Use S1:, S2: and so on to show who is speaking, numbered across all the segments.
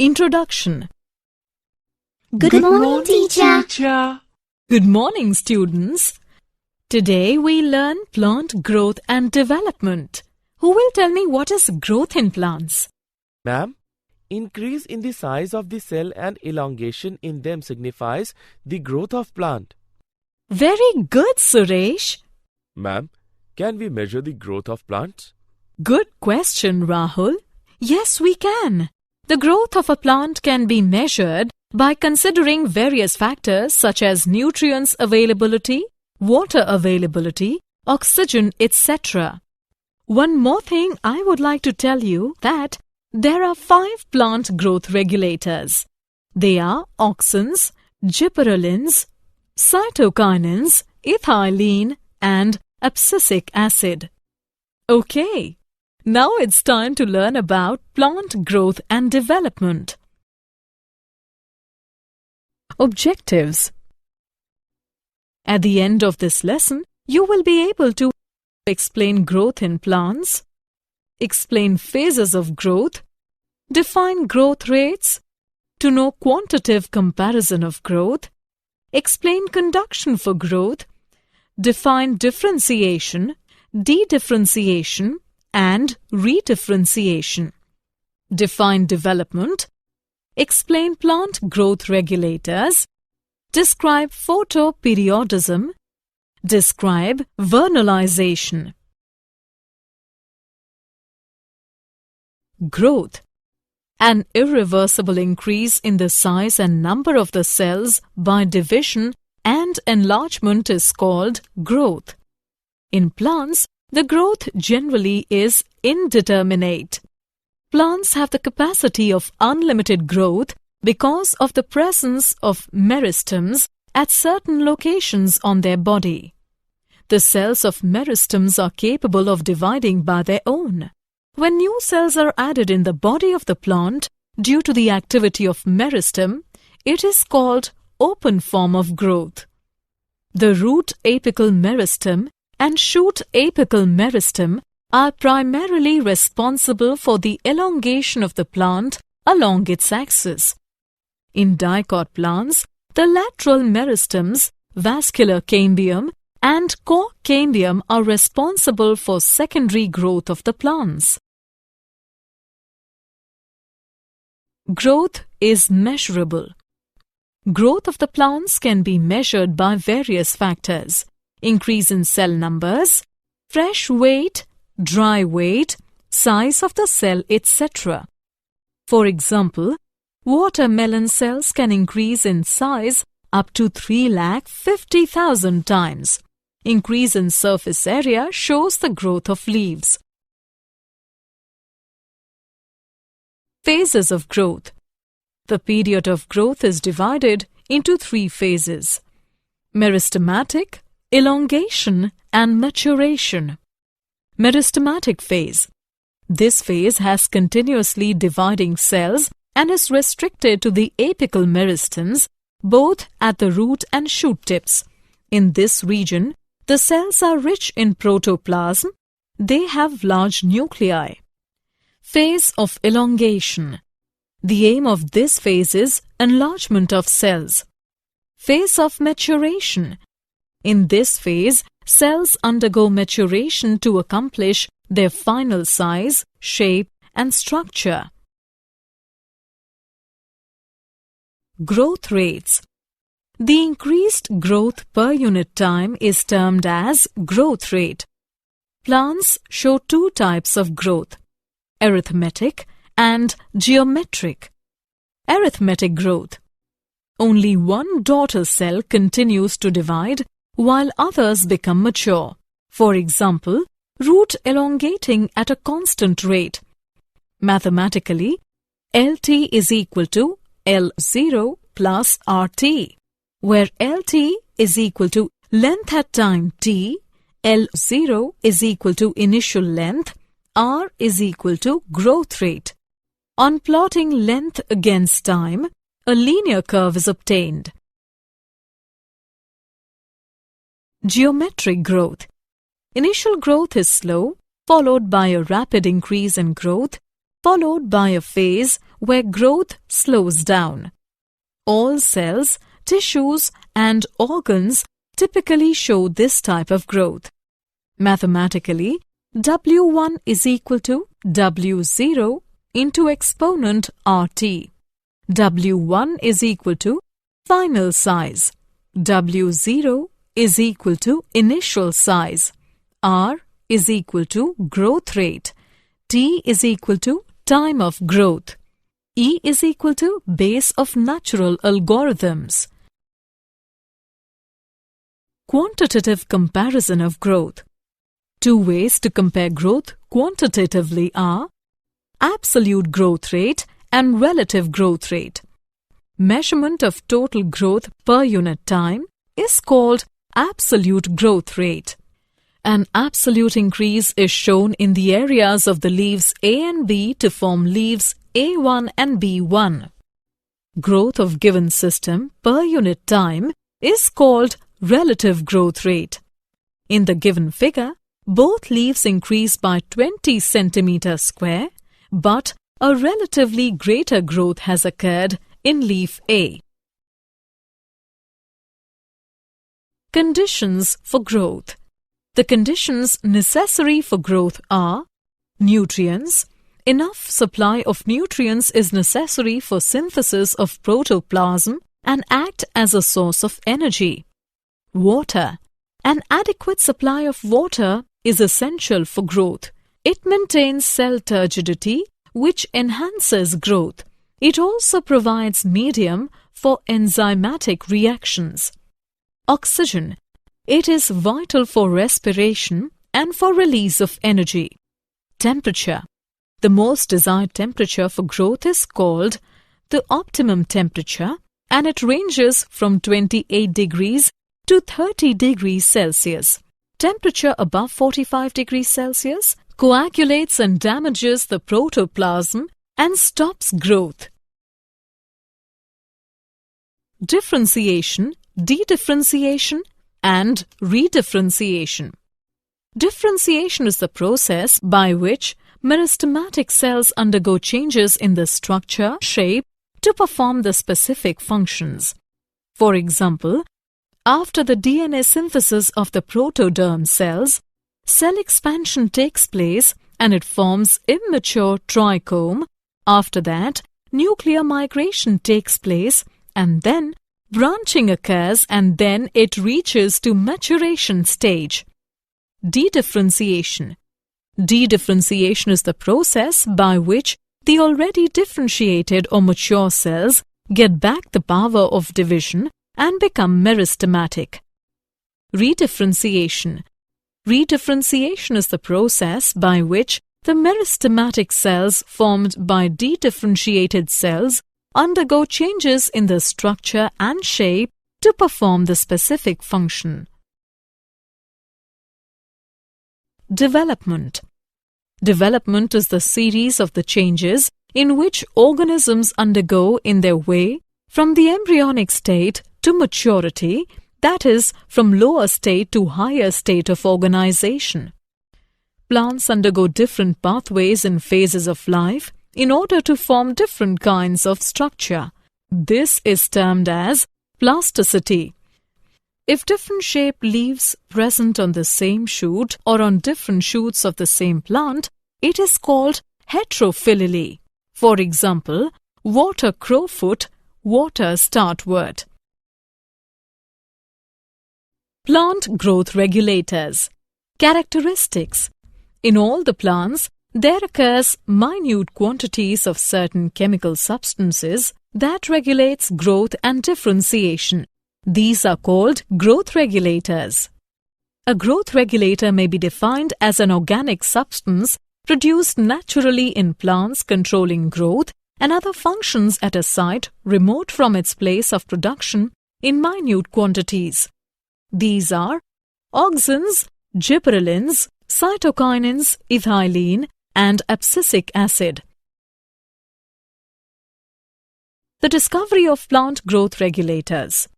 S1: Introduction.
S2: Good morning, teacher.
S1: Good morning, students. Today we learn plant growth and development. Who will tell me what is growth in plants?
S3: Ma'am, increase in the size of the cell and elongation in them signifies the growth of plant.
S1: Very good, Suresh.
S3: Ma'am, can we measure the growth of plants?
S1: Good question, Rahul. Yes, we can. The growth of a plant can be measured by considering various factors such as nutrients availability, water availability, oxygen, etc. One more thing I would like to tell you that there are 5 plant growth regulators. They are auxins, gibberellins, cytokinins, ethylene and abscisic acid. Okay, now it's time to learn about plant growth and development. Objectives. At the end of this lesson, you will be able to explain growth in plants, explain phases of growth, define growth rates, to know quantitative comparison of growth, explain conduction for growth, define differentiation, dedifferentiation, and redifferentiation. Define development, explain plant growth regulators, describe photoperiodism, describe vernalization. Growth. An irreversible increase in the size and number of the cells by division and enlargement is called growth. In plants, the growth generally is indeterminate. Plants have the capacity of unlimited growth because of the presence of meristems at certain locations on their body. The cells of meristems are capable of dividing by their own. When new cells are added in the body of the plant due to the activity of meristem, it is called open form of growth. The root apical meristem and shoot apical meristem are primarily responsible for the elongation of the plant along its axis. In dicot plants, the lateral meristems, vascular cambium, and core cambium are responsible for secondary growth of the plants. Growth is measurable. Growth of the plants can be measured by various factors: increase in cell numbers, fresh weight, dry weight, size of the cell, etc. For example, watermelon cells can increase in size up to 350,000 times. Increase in surface area shows the growth of leaves. Phases of growth. The period of growth is divided into 3 phases: meristematic, elongation, and maturation. Meristematic phase. This phase has continuously dividing cells and is restricted to the apical meristems, both at the root and shoot tips. In this region, the cells are rich in protoplasm. They have large nuclei. Phase of elongation. The aim of this phase is enlargement of cells. Phase of maturation. In this phase, cells undergo maturation to accomplish their final size, shape, and structure. Growth rates. The increased growth per unit time is termed as growth rate. Plants show 2 types of growth: arithmetic and geometric. Arithmetic growth. Only one daughter cell continues to divide while others become mature. For example, root elongating at a constant rate. Mathematically, LT is equal to L0 plus RT, where LT is equal to length at time t, L0 is equal to initial length, R is equal to growth rate. On plotting length against time, a linear curve is obtained. Geometric growth. Initial growth is slow, followed by a rapid increase in growth. followed by a phase where growth slows down. All cells, tissues, and organs typically show this type of growth. Mathematically, W1 is equal to W0 into exponent RT. W1 is equal to final size. W0 is equal to initial size. R is equal to growth rate. T is equal to time of growth. E is equal to base of natural algorithms. Quantitative comparison of growth. Two ways to compare growth quantitatively are absolute growth rate and relative growth rate. Measurement of total growth per unit time is called absolute growth rate. An absolute increase is shown in the areas of the leaves A and B to form leaves A1 and B1. Growth of given system per unit time is called relative growth rate. In the given figure, both leaves increase by 20 cm square, but a relatively greater growth has occurred in leaf A. Conditions for growth. The conditions necessary for growth are nutrients. Enough supply of nutrients is necessary for synthesis of protoplasm and act as a source of energy. Water. An adequate supply of water is essential for growth. It maintains cell turgidity, which enhances growth. It also provides medium for enzymatic reactions. Oxygen. It is vital for respiration and for release of energy. Temperature. The most desired temperature for growth is called the optimum temperature, and it ranges from 28 degrees to 30 degrees Celsius. Temperature above 45 degrees Celsius coagulates and damages the protoplasm and stops growth. Differentiation, dedifferentiation, and redifferentiation. Differentiation is the process by which meristematic cells undergo changes in the structure, shape, to perform the specific functions. For example, after the DNA synthesis of the protoderm cells, cell expansion takes place and it forms immature trichome. After that, nuclear migration takes place and then branching occurs and then it reaches to maturation stage. Dedifferentiation. Dedifferentiation is the process by which the already differentiated or mature cells get back the power of division and become meristematic. Redifferentiation. Redifferentiation is the process by which the meristematic cells formed by dedifferentiated cells undergo changes in the structure and shape to perform the specific function. Development. Development is the series of the changes in which organisms undergo in their way from the embryonic state to maturity, that is, from lower state to higher state of organization. Plants undergo different pathways in phases of life in order to form different kinds of structure. This is termed as plasticity. If different shaped leaves present on the same shoot or on different shoots of the same plant, it is called heterophyly. For example, water crowfoot, water startwort. Plant growth regulators. Characteristics. In all the plants, there occurs minute quantities of certain chemical substances that regulates growth and differentiation. These are called growth regulators. A growth regulator may be defined as an organic substance produced naturally in plants controlling growth and other functions at a site remote from its place of production in minute quantities. These are auxins, gibberellins, cytokinins, ethylene, and abscisic acid. The discovery of plant growth regulators.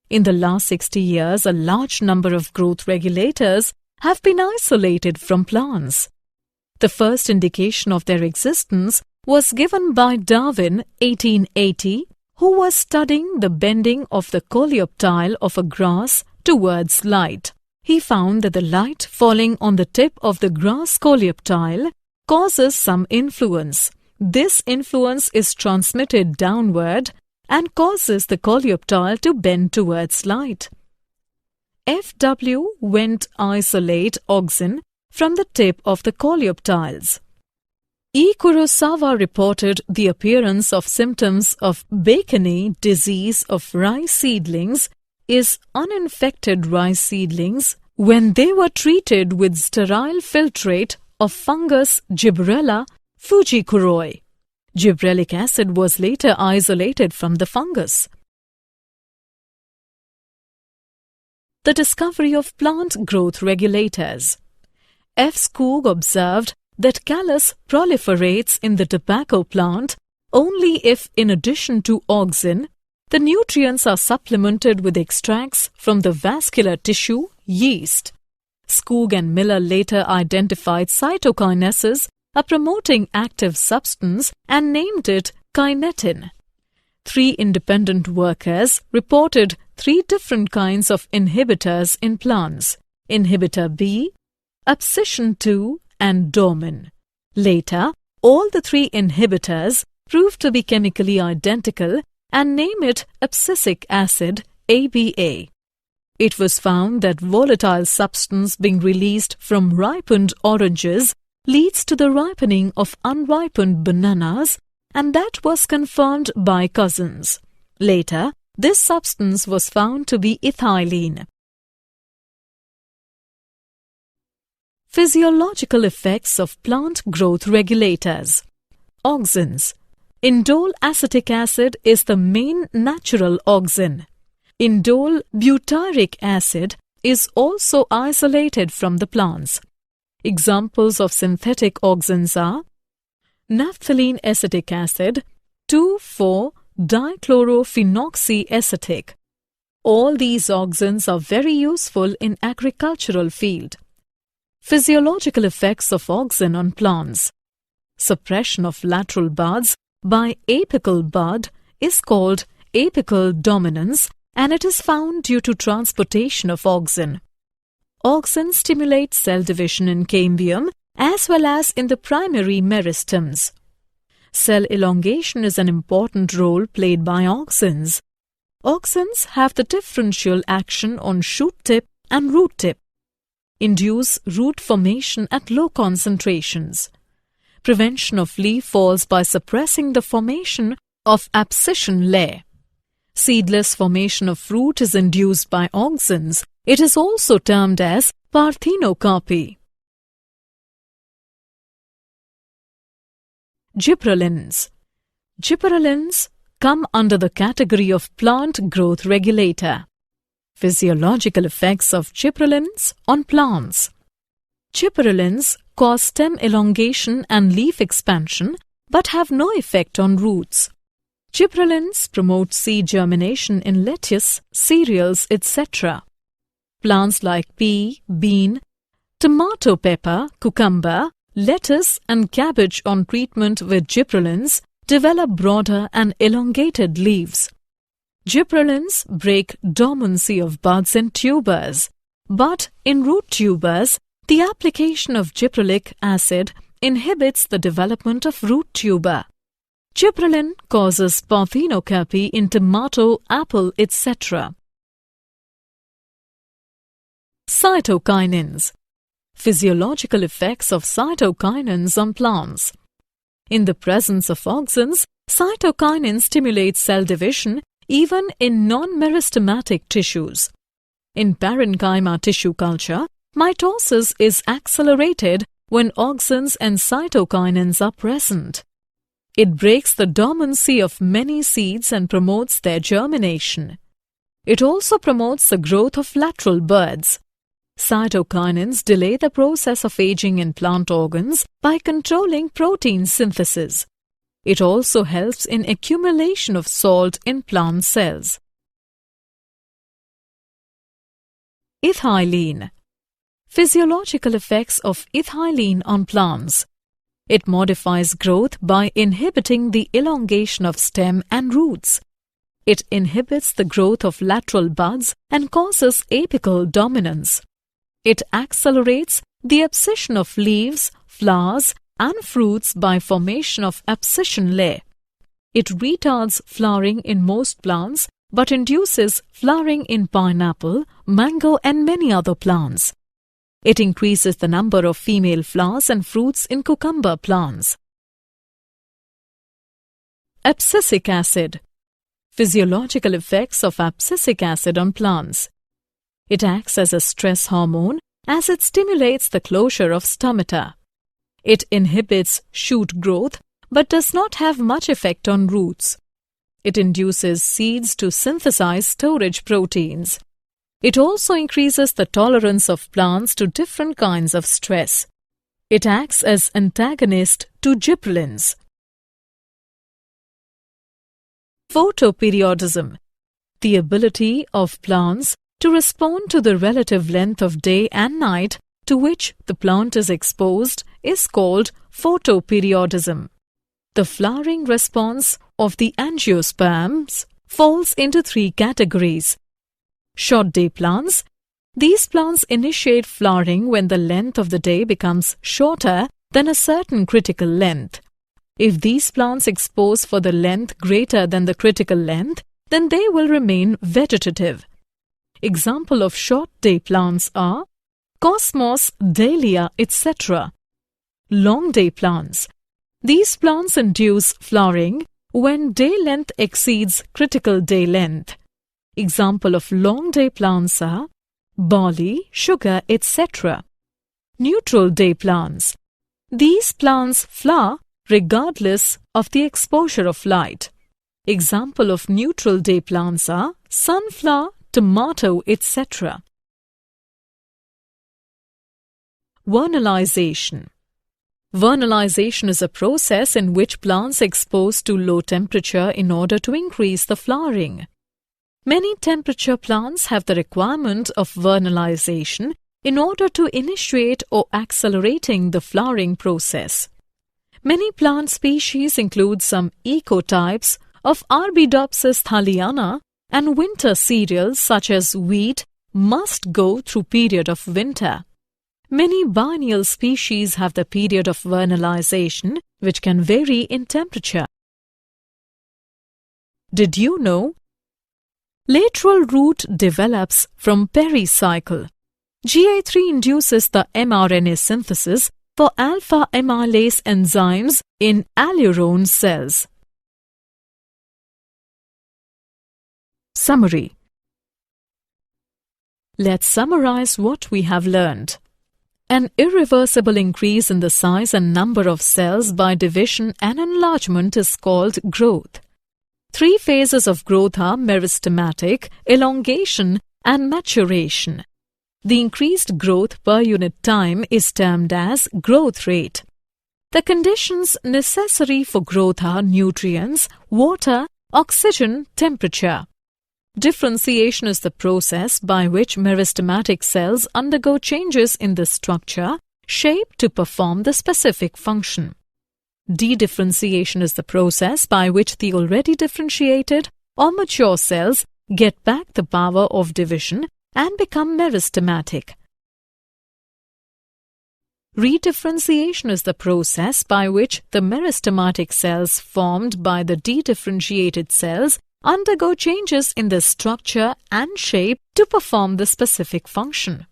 S1: In the last 60 years, a large number of growth regulators have been isolated from plants. The first indication of their existence was given by Darwin 1880, who was studying the bending of the coleoptile of a grass towards light. He found that the light falling on the tip of the grass coleoptile causes some influence. This influence is transmitted downward and causes the coleoptile to bend towards light. F.W. went isolate auxin from the tip of the coleoptiles. E. Kurosawa reported the appearance of symptoms of Bacony disease of rice seedlings is uninfected rice seedlings when they were treated with sterile filtrate of fungus Gibberella fujikuroi. Gibberellic acid was later isolated from the fungus. The discovery of plant growth regulators. F. Skoog observed that callus proliferates in the tobacco plant only if, in addition to auxin, the nutrients are supplemented with extracts from the vascular tissue, yeast. Skoog and Miller later identified cytokinesis, a promoting active substance, and named it kinetin. 3 independent workers reported 3 different kinds of inhibitors in plants: inhibitor B, abscission 2, and dormin. Later, all the 3 inhibitors proved to be chemically identical and name it abscisic acid, ABA. It was found that volatile substance being released from ripened oranges leads to the ripening of unripened bananas, and that was confirmed by Cousins. Later, this substance was found to be ethylene. Physiological effects of plant growth regulators. Auxins. Indole acetic acid is the main natural auxin. Indole butyric acid is also isolated from the plants. Examples of synthetic auxins are naphthalene acetic acid, 2,4-dichlorophenoxyacetic. All these auxins are very useful in agricultural field. Physiological effects of auxin on plants. Suppression of lateral buds by apical bud is called apical dominance, and it is found due to transportation of auxin. Auxin stimulate cell division in cambium as well as in the primary meristems. Cell elongation is an important role played by auxins. Auxins have the differential action on shoot tip and root tip. Induce root formation at low concentrations. Prevention of leaf falls by suppressing the formation of abscission layer. Seedless formation of fruit is induced by auxins. It is also termed as parthenocarpy. Gibberellins. Gibberellins come under the category of plant growth regulator. Physiological effects of gibberellins on plants. Gibberellins cause stem elongation and leaf expansion but have no effect on roots. Gibberellins promote seed germination in lettuce, cereals, etc. Plants like pea, bean, tomato pepper, cucumber, lettuce and cabbage on treatment with gibberellins develop broader and elongated leaves. Gibberellins break dormancy of buds and tubers, but in root tubers, the application of gibberellic acid inhibits the development of root tuber. Gibberellin causes parthenocarpy in tomato, apple, etc. Cytokinins. Physiological effects of cytokinins on plants. In the presence of auxins, cytokinins stimulate cell division even in non-meristematic tissues. In parenchyma tissue culture, mitosis is accelerated when auxins and cytokinins are present. It breaks the dormancy of many seeds and promotes their germination. It also promotes the growth of lateral buds. Cytokinins delay the process of aging in plant organs by controlling protein synthesis. It also helps in accumulation of salt in plant cells. Ethylene. Physiological effects of ethylene on plants. It modifies growth by inhibiting the elongation of stem and roots. It inhibits the growth of lateral buds and causes apical dominance. It accelerates the abscission of leaves, flowers, and fruits by formation of abscission layer. It retards flowering in most plants but induces flowering in pineapple, mango, and many other plants. It increases the number of female flowers and fruits in cucumber plants. Abscisic acid. Physiological effects of abscisic acid on plants. It acts as a stress hormone as it stimulates the closure of stomata. It inhibits shoot growth but does not have much effect on roots. It induces seeds to synthesize storage proteins. It also increases the tolerance of plants to different kinds of stress. It acts as antagonist to gibberellins. Photoperiodism. The ability of plants to respond to the relative length of day and night to which the plant is exposed is called photoperiodism. The flowering response of the angiosperms falls into three categories. Short day plants. These plants initiate flowering when the length of the day becomes shorter than a certain critical length. If these plants expose for the length greater than the critical length, then they will remain vegetative. Example of short day plants are cosmos, dahlia, etc. Long day plants. These plants induce flowering when day length exceeds critical day length. Example of long day plants are barley, sugar, etc. Neutral day plants. These plants flower regardless of the exposure of light. Example of neutral day plants are sunflower, tomato, etc. Vernalization. Vernalization is a process in which plants expose to low temperature in order to increase the flowering. Many temperature plants have the requirement of vernalization in order to initiate or accelerating the flowering process. Many plant species include some ecotypes of Arabidopsis thaliana, and winter cereals such as wheat must go through period of winter. Many biennial species have the period of vernalization which can vary in temperature. Did you know? Lateral root develops from pericycle. GA3 induces the mRNA synthesis for alpha amylase enzymes in allurone cells. Summary. Let's summarize what we have learned. An irreversible increase in the size and number of cells by division and enlargement is called growth. Three phases of growth are meristematic, elongation, and maturation. The increased growth per unit time is termed as growth rate. The conditions necessary for growth are nutrients, water, oxygen, temperature. Differentiation is the process by which meristematic cells undergo changes in the structure, shape to perform the specific function. Dedifferentiation is the process by which the already differentiated or mature cells get back the power of division and become meristematic. Redifferentiation is the process by which the meristematic cells formed by the dedifferentiated cells undergo changes in the structure and shape to perform the specific function.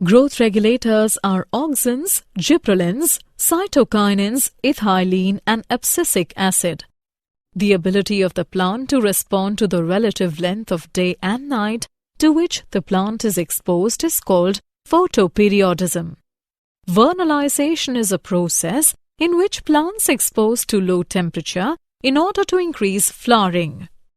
S1: Growth regulators are auxins, gibberellins, cytokinins, ethylene, and abscisic acid. The ability of the plant to respond to the relative length of day and night to which the plant is exposed is called photoperiodism. Vernalization is a process in which plants expose to low temperature in order to increase flowering.